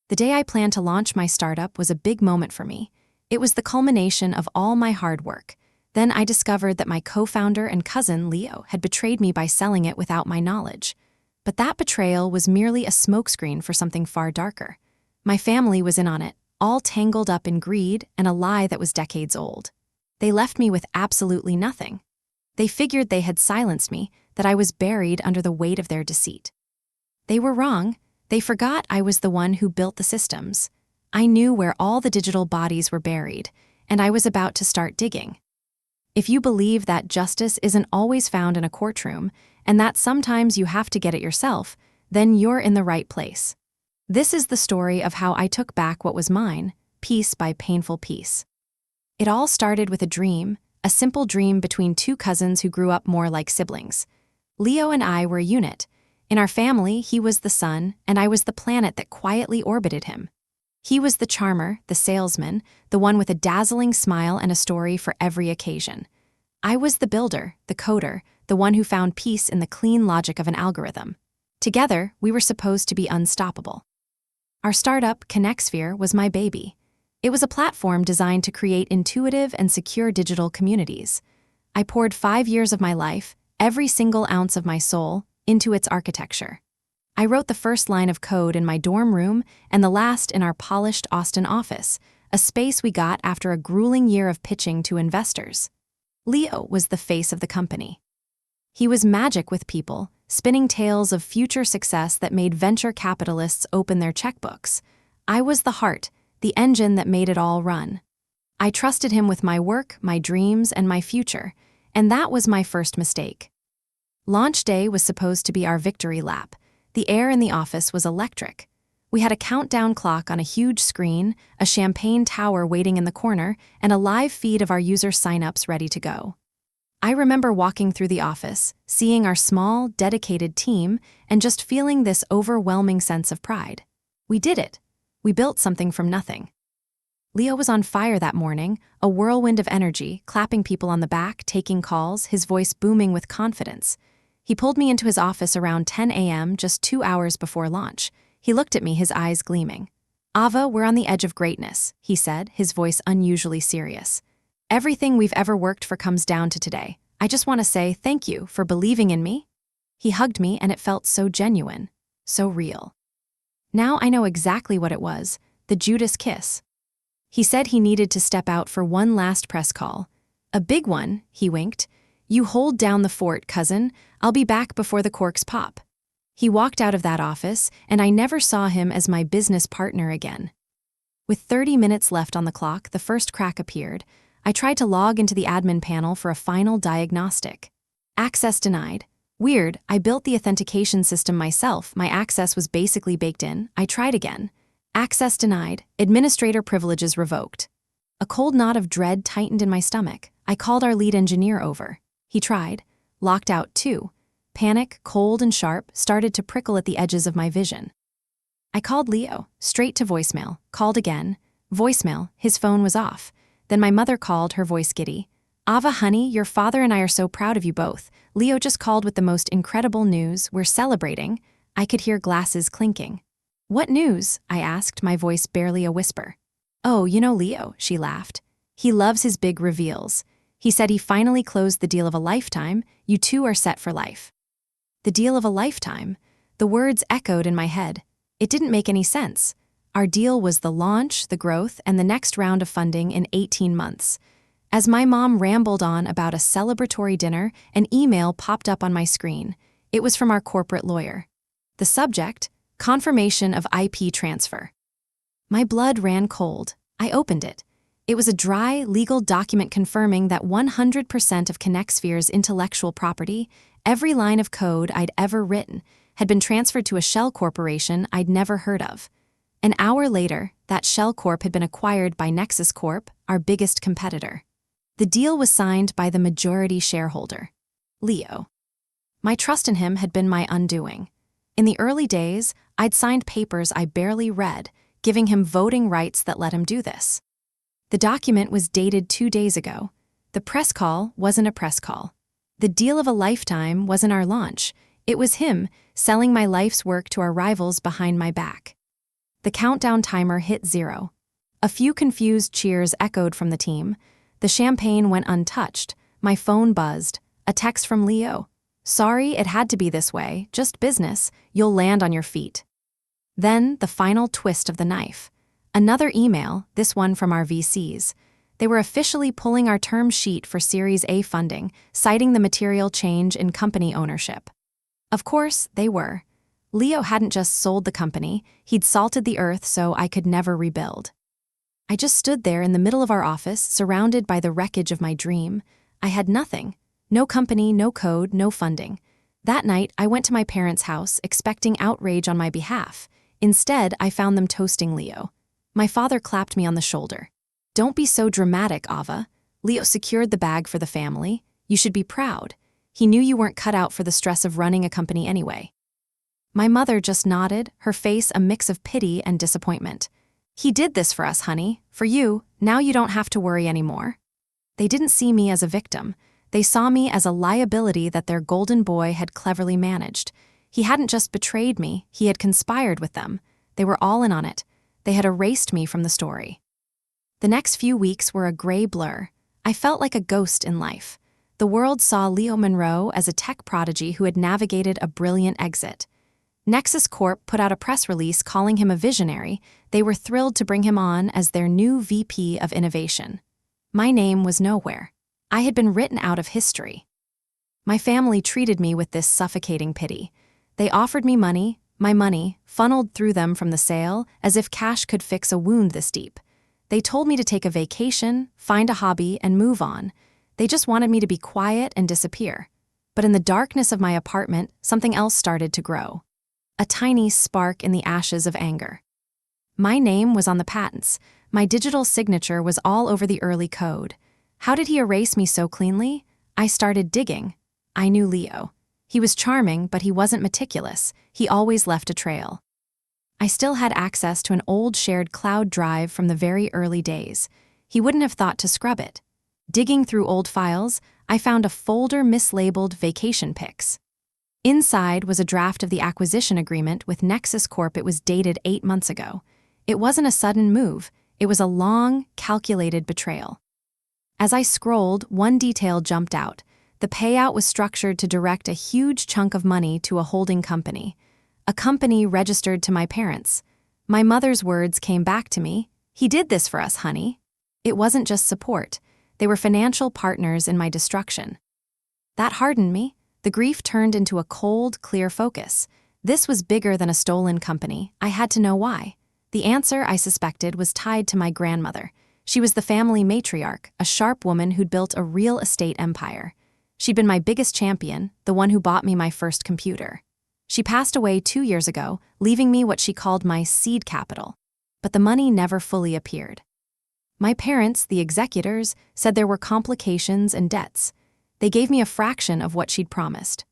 The day I planned to launch my startup was a big moment for me. It was the culmination of all my hard work. Then I discovered that my co-founder and cousin, Leo, had betrayed me by selling it without my knowledge. But that betrayal was merely a smokescreen for something far darker. My family was in on it, all tangled up in greed and a lie that was decades old. They left me with absolutely nothing. They figured they had silenced me, that I was buried under the weight of their deceit. They were wrong. They forgot I was the one who built the systems. I knew where all the digital bodies were buried, and I was about to start digging. If you believe that justice isn't always found in a courtroom, and that sometimes you have to get it yourself, then you're in the right place. This is the story of how I took back what was mine, piece by painful piece. It all started with a dream, a simple dream between two cousins who grew up more like siblings. Leo and I were a unit. In our family, he was the sun, and I was the planet that quietly orbited him. He was the charmer, the salesman, the one with a dazzling smile and a story for every occasion. I was the builder, the coder, the one who found peace in the clean logic of an algorithm. Together, we were supposed to be unstoppable. Our startup, ConnectSphere, was my baby. It was a platform designed to create intuitive and secure digital communities. I poured 5 years of my life, every single ounce of my soul, into its architecture. I wrote the first line of code in my dorm room and the last in our polished Austin office, a space we got after a grueling year of pitching to investors. Leo was the face of the company. He was magic with people, spinning tales of future success that made venture capitalists open their checkbooks. I was the heart, the engine that made it all run. I trusted him with my work, my dreams, and my future, and that was my first mistake. Launch day was supposed to be our victory lap. The air in the office was electric. We had a countdown clock on a huge screen, a champagne tower waiting in the corner, and a live feed of our user signups ready to go. I remember walking through the office, seeing our small, dedicated team, and just feeling this overwhelming sense of pride. We did it. We built something from nothing. Leo was on fire that morning, a whirlwind of energy, clapping people on the back, taking calls, his voice booming with confidence. He pulled me into his office around 10 a.m., just 2 hours before launch. He looked at me, his eyes gleaming. "Ava, we're on the edge of greatness," he said, his voice unusually serious. "Everything we've ever worked for comes down to today. I just want to say thank you for believing in me." He hugged me, and it felt so genuine, so real. Now I know exactly what it was, the Judas kiss. He said he needed to step out for one last press call. "A big one," he winked. "You hold down the fort, cousin. I'll be back before the corks pop." He walked out of that office, and I never saw him as my business partner again. With 30 minutes left on the clock, the first crack appeared. I tried to log into the admin panel for a final diagnostic. Access denied. Weird, I built the authentication system myself. My access was basically baked in. I tried again. Access denied. Administrator privileges revoked. A cold knot of dread tightened in my stomach. I called our lead engineer over. He tried. Locked out too. Panic, cold and sharp, started to prickle at the edges of my vision. I called Leo, straight to voicemail, called again. Voicemail, his phone was off. Then my mother called, her voice giddy. "Ava, honey, your father and I are so proud of you both. Leo just called with the most incredible news. We're celebrating." I could hear glasses clinking. "What news?" I asked, my voice barely a whisper. "Oh, you know Leo," she laughed. "He loves his big reveals. He said he finally closed the deal of a lifetime. You two are set for life." The deal of a lifetime? The words echoed in my head. It didn't make any sense. Our deal was the launch, the growth, and the next round of funding in 18 months. As my mom rambled on about a celebratory dinner, an email popped up on my screen. It was from our corporate lawyer. The subject, confirmation of IP transfer. My blood ran cold. I opened it. It was a dry, legal document confirming that 100% of ConnectSphere's intellectual property, every line of code I'd ever written, had been transferred to a shell corporation I'd never heard of. An hour later, that shell corp had been acquired by Nexus Corp, our biggest competitor. The deal was signed by the majority shareholder, Leo. My trust in him had been my undoing. In the early days, I'd signed papers I barely read, giving him voting rights that let him do this. The document was dated 2 days ago. The press call wasn't a press call. The deal of a lifetime wasn't our launch. It was him selling my life's work to our rivals behind my back. The countdown timer hit 0. A few confused cheers echoed from the team. The champagne went untouched. My phone buzzed. A text from Leo. "Sorry, it had to be this way. Just business. You'll land on your feet." Then, the final twist of the knife. Another email, this one from our VCs. They were officially pulling our term sheet for Series A funding, citing the material change in company ownership. Of course, they were. Leo hadn't just sold the company, he'd salted the earth so I could never rebuild. I just stood there in the middle of our office, surrounded by the wreckage of my dream. I had nothing. No company, no code, no funding. That night, I went to my parents' house, expecting outrage on my behalf. Instead, I found them toasting Leo. My father clapped me on the shoulder. "Don't be so dramatic, Ava. Leo secured the bag for the family. You should be proud. He knew you weren't cut out for the stress of running a company anyway." My mother just nodded, her face a mix of pity and disappointment. "He did this for us, honey. For you, now you don't have to worry anymore." They didn't see me as a victim. They saw me as a liability that their golden boy had cleverly managed. He hadn't just betrayed me, he had conspired with them. They were all in on it. They had erased me from the story. The next few weeks were a gray blur. I felt like a ghost in life. The world saw Leo Monroe as a tech prodigy who had navigated a brilliant exit. Nexus Corp put out a press release calling him a visionary. They were thrilled to bring him on as their new VP of Innovation. My name was nowhere. I had been written out of history. My family treated me with this suffocating pity. They offered me money, my money, funneled through them from the sale, as if cash could fix a wound this deep. They told me to take a vacation, find a hobby, and move on. They just wanted me to be quiet and disappear. But in the darkness of my apartment, something else started to grow. A tiny spark in the ashes of anger. My name was on the patents. My digital signature was all over the early code. How did he erase me so cleanly? I started digging. I knew Leo. He was charming, but he wasn't meticulous. He always left a trail. I still had access to an old shared cloud drive from the very early days. He wouldn't have thought to scrub it. Digging through old files, I found a folder mislabeled vacation pics. Inside was a draft of the acquisition agreement with Nexus Corp. It was dated 8 months ago. It wasn't a sudden move. It was a long, calculated betrayal. As I scrolled, one detail jumped out. The payout was structured to direct a huge chunk of money to a holding company. A company registered to my parents. My mother's words came back to me. "He did this for us, honey." It wasn't just support. They were financial partners in my destruction. That hardened me. The grief turned into a cold, clear focus. This was bigger than a stolen company. I had to know why. The answer, I suspected, was tied to my grandmother. She was the family matriarch, a sharp woman who'd built a real estate empire. She'd been my biggest champion, the one who bought me my first computer. She passed away 2 years ago, leaving me what she called my seed capital. But the money never fully appeared. My parents, the executors, said there were complications and debts. They gave me a fraction of what she'd promised.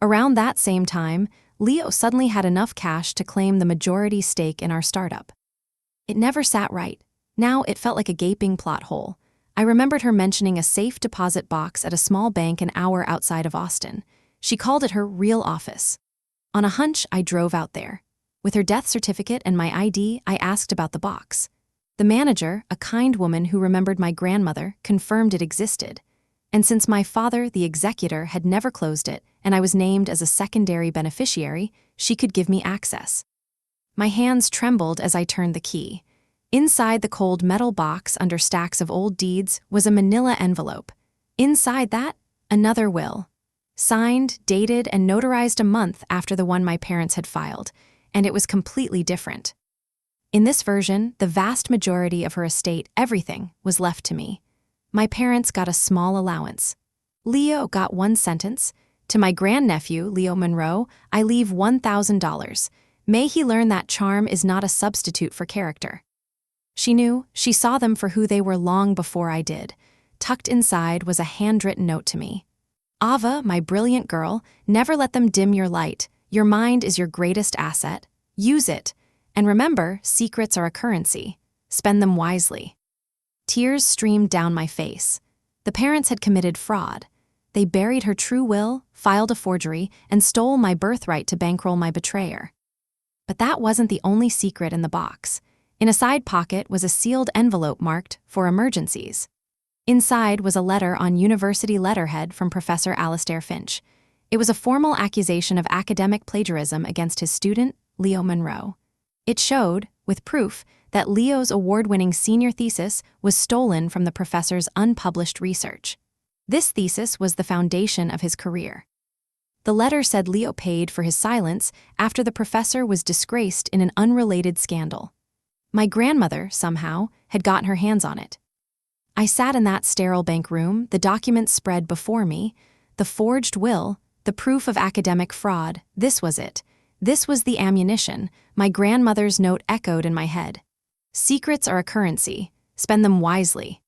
Around that same time, Leo suddenly had enough cash to claim the majority stake in our startup. It never sat right. Now it felt like a gaping plot hole. I remembered her mentioning a safe deposit box at a small bank an hour outside of Austin. She called it her real office. On a hunch, I drove out there. With her death certificate and my ID, I asked about the box. The manager, a kind woman who remembered my grandmother, confirmed it existed. And since my father, the executor, had never closed it, and I was named as a secondary beneficiary, she could give me access. My hands trembled as I turned the key. Inside the cold metal box under stacks of old deeds was a manila envelope. Inside that, another will. Signed, dated, and notarized a month after the one my parents had filed, and it was completely different. In this version, the vast majority of her estate, everything, was left to me. My parents got a small allowance. Leo got 1 sentence. To my grandnephew, Leo Monroe, I leave $1,000. May he learn that charm is not a substitute for character. She knew, she saw them for who they were long before I did. Tucked inside was a handwritten note to me. "Ava, my brilliant girl, never let them dim your light. Your mind is your greatest asset. Use it. And remember, secrets are a currency. Spend them wisely." Tears streamed down my face. The parents had committed fraud. They buried her true will, filed a forgery, and stole my birthright to bankroll my betrayer. But that wasn't the only secret in the box. In a side pocket was a sealed envelope marked "For Emergencies." Inside was a letter on university letterhead from Professor Alastair Finch. It was a formal accusation of academic plagiarism against his student, Leo Monroe. It showed, with proof, that Leo's award-winning senior thesis was stolen from the professor's unpublished research. This thesis was the foundation of his career. The letter said Leo paid for his silence after the professor was disgraced in an unrelated scandal. My grandmother, somehow, had gotten her hands on it. I sat in that sterile bank room, the documents spread before me, the forged will, the proof of academic fraud. This was it. This was the ammunition. My grandmother's note echoed in my head. Secrets are a currency. Spend them wisely.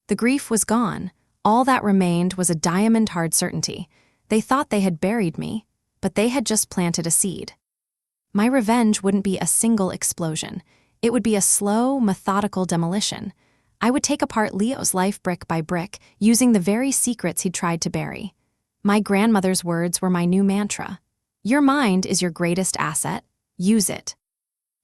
The grief was gone. All that remained was a diamond-hard certainty. They thought they had buried me, but they had just planted a seed. My revenge wouldn't be a single explosion. It would be a slow, methodical demolition. I would take apart Leo's life brick by brick, using the very secrets he'd tried to bury. My grandmother's words were my new mantra. Your mind is your greatest asset. Use it.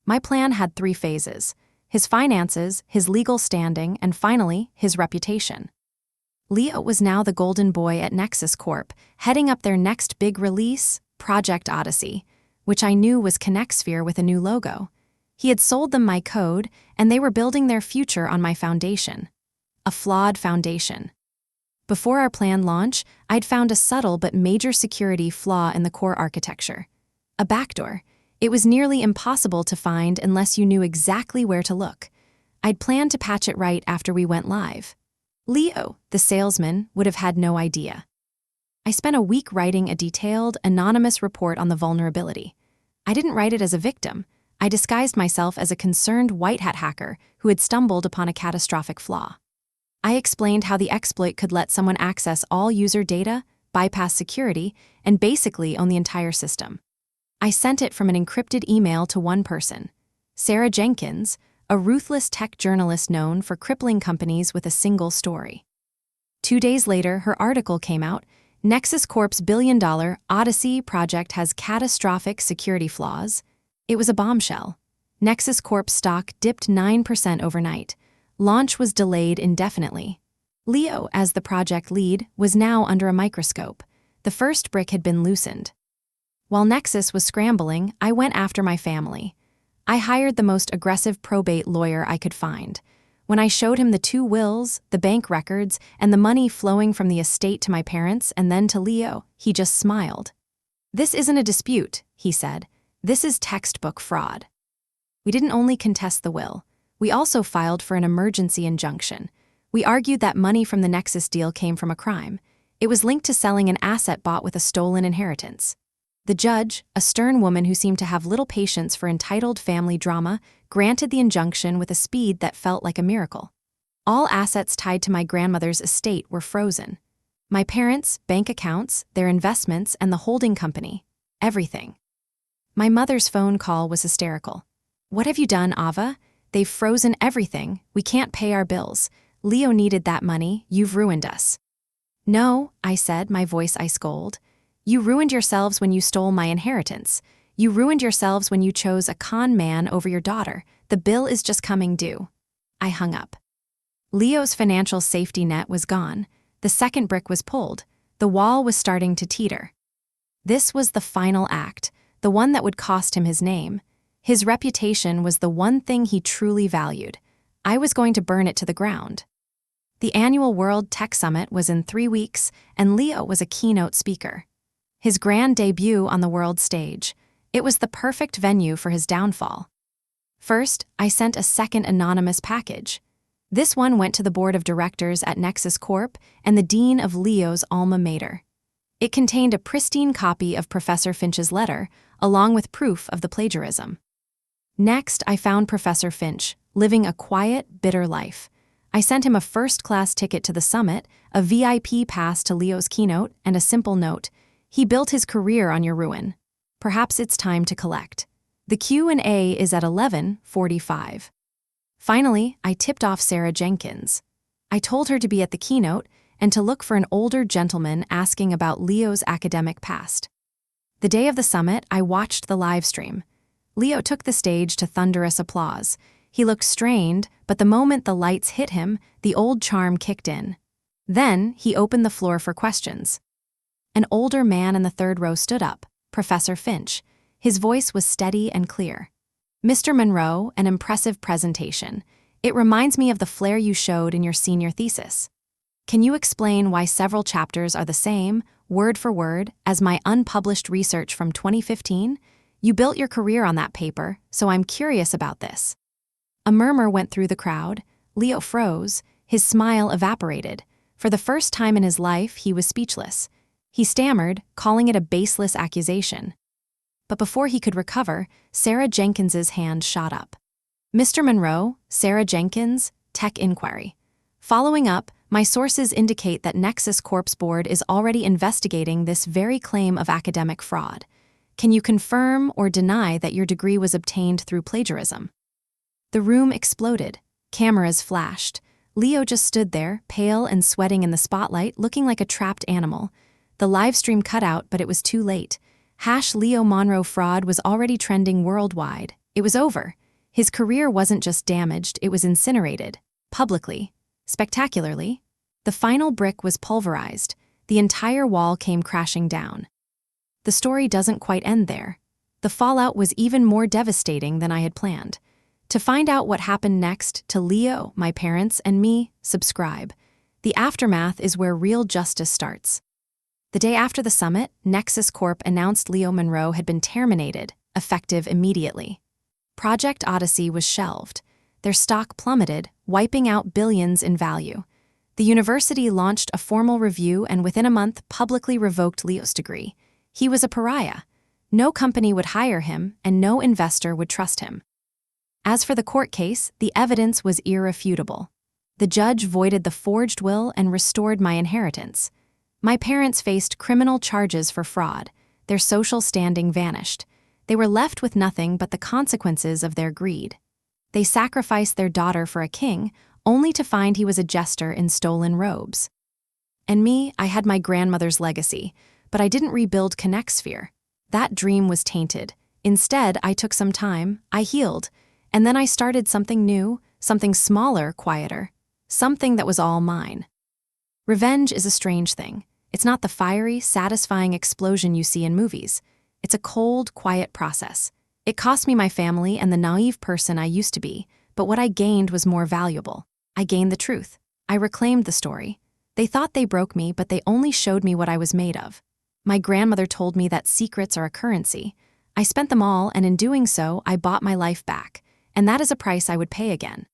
My plan had 3 phases: his finances, his legal standing, and finally, his reputation. Leo was now the golden boy at Nexus Corp, heading up their next big release, Project Odyssey, which I knew was ConnectSphere with a new logo. He had sold them my code, and they were building their future on my foundation. A flawed foundation. Before our planned launch, I'd found a subtle but major security flaw in the core architecture. A backdoor. It was nearly impossible to find unless you knew exactly where to look. I'd planned to patch it right after we went live. Leo, the salesman, would have had no idea. I spent a week writing a detailed, anonymous report on the vulnerability. I didn't write it as a victim. I disguised myself as a concerned white hat hacker who had stumbled upon a catastrophic flaw. I explained how the exploit could let someone access all user data, bypass security, and basically own the entire system. I sent it from an encrypted email to one person, Sarah Jenkins, a ruthless tech journalist known for crippling companies with a single story. 2 days later, her article came out. Nexus Corp's billion-dollar Odyssey project has catastrophic security flaws. It was a bombshell. Nexus Corp stock dipped 9% overnight. Launch was delayed indefinitely. Leo, as the project lead, was now under a microscope. The first brick had been loosened. While Nexus was scrambling, I went after my family. I hired the most aggressive probate lawyer I could find. When I showed him the 2 wills, the bank records, and the money flowing from the estate to my parents and then to Leo, he just smiled. "This isn't a dispute," he said. "This is textbook fraud." We didn't only contest the will. We also filed for an emergency injunction. We argued that money from the Nexus deal came from a crime. It was linked to selling an asset bought with a stolen inheritance. The judge, a stern woman who seemed to have little patience for entitled family drama, granted the injunction with a speed that felt like a miracle. All assets tied to my grandmother's estate were frozen. My parents' bank accounts, their investments, and the holding company. Everything. My mother's phone call was hysterical. "What have you done, Ava? They've frozen everything. We can't pay our bills. Leo needed that money. You've ruined us." "No," I said, my voice ice cold. "You ruined yourselves when you stole my inheritance. You ruined yourselves when you chose a con man over your daughter. The bill is just coming due." I hung up. Leo's financial safety net was gone. The second brick was pulled. The wall was starting to teeter. This was the final act, the one that would cost him his name. His reputation was the one thing he truly valued. I was going to burn it to the ground. The annual World Tech Summit was in 3 weeks, and Leo was a keynote speaker. His grand debut on the world stage. It was the perfect venue for his downfall. First, I sent a second anonymous package. This one went to the board of directors at Nexus Corp and the dean of Leo's alma mater. It contained a pristine copy of Professor Finch's letter, along with proof of the plagiarism. Next, I found Professor Finch, living a quiet, bitter life. I sent him a first-class ticket to the summit, a VIP pass to Leo's keynote, and a simple note. "He built his career on your ruin. Perhaps it's time to collect. The Q&A is at 11:45. Finally, I tipped off Sarah Jenkins. I told her to be at the keynote and to look for an older gentleman asking about Leo's academic past. The day of the summit, I watched the live stream. Leo took the stage to thunderous applause. He looked strained, but the moment the lights hit him, the old charm kicked in. Then, he opened the floor for questions. An older man in the third row stood up, Professor Finch. His voice was steady and clear. "Mr. Monroe, an impressive presentation. It reminds me of the flair you showed in your senior thesis. Can you explain why several chapters are the same, word for word, as my unpublished research from 2015? You built your career on that paper, so I'm curious about this." A murmur went through the crowd. Leo froze. His smile evaporated. For the first time in his life, he was speechless. He stammered, calling it a baseless accusation. But before he could recover, Sarah Jenkins's hand shot up. "Mr. Monroe, Sarah Jenkins, Tech Inquiry. Following up, my sources indicate that Nexus Corp's board is already investigating this very claim of academic fraud. Can you confirm or deny that your degree was obtained through plagiarism?" The room exploded. Cameras flashed. Leo just stood there, pale and sweating in the spotlight, looking like a trapped animal. The live stream cut out, but it was too late. #Leo Monroe fraud was already trending worldwide. It was over. His career wasn't just damaged, it was incinerated. Publicly. Spectacularly. The final brick was pulverized. The entire wall came crashing down. The story doesn't quite end there. The fallout was even more devastating than I had planned. To find out what happened next to Leo, my parents, and me, subscribe. The aftermath is where real justice starts. The day after the summit, Nexus Corp announced Leo Monroe had been terminated, effective immediately. Project Odyssey was shelved. Their stock plummeted, wiping out billions in value. The university launched a formal review and within a month publicly revoked Leo's degree. He was a pariah. No company would hire him, and no investor would trust him. As for the court case, the evidence was irrefutable. The judge voided the forged will and restored my inheritance. My parents faced criminal charges for fraud. Their social standing vanished. They were left with nothing but the consequences of their greed. They sacrificed their daughter for a king, only to find he was a jester in stolen robes. And me, I had my grandmother's legacy, but I didn't rebuild Connexsphere. That dream was tainted. Instead, I took some time, I healed, and then I started something new, something smaller, quieter, something that was all mine. Revenge is a strange thing. It's not the fiery, satisfying explosion you see in movies. It's a cold, quiet process. It cost me my family and the naive person I used to be, but what I gained was more valuable. I gained the truth. I reclaimed the story. They thought they broke me, but they only showed me what I was made of. My grandmother told me that secrets are a currency. I spent them all, and in doing so, I bought my life back. And that is a price I would pay again.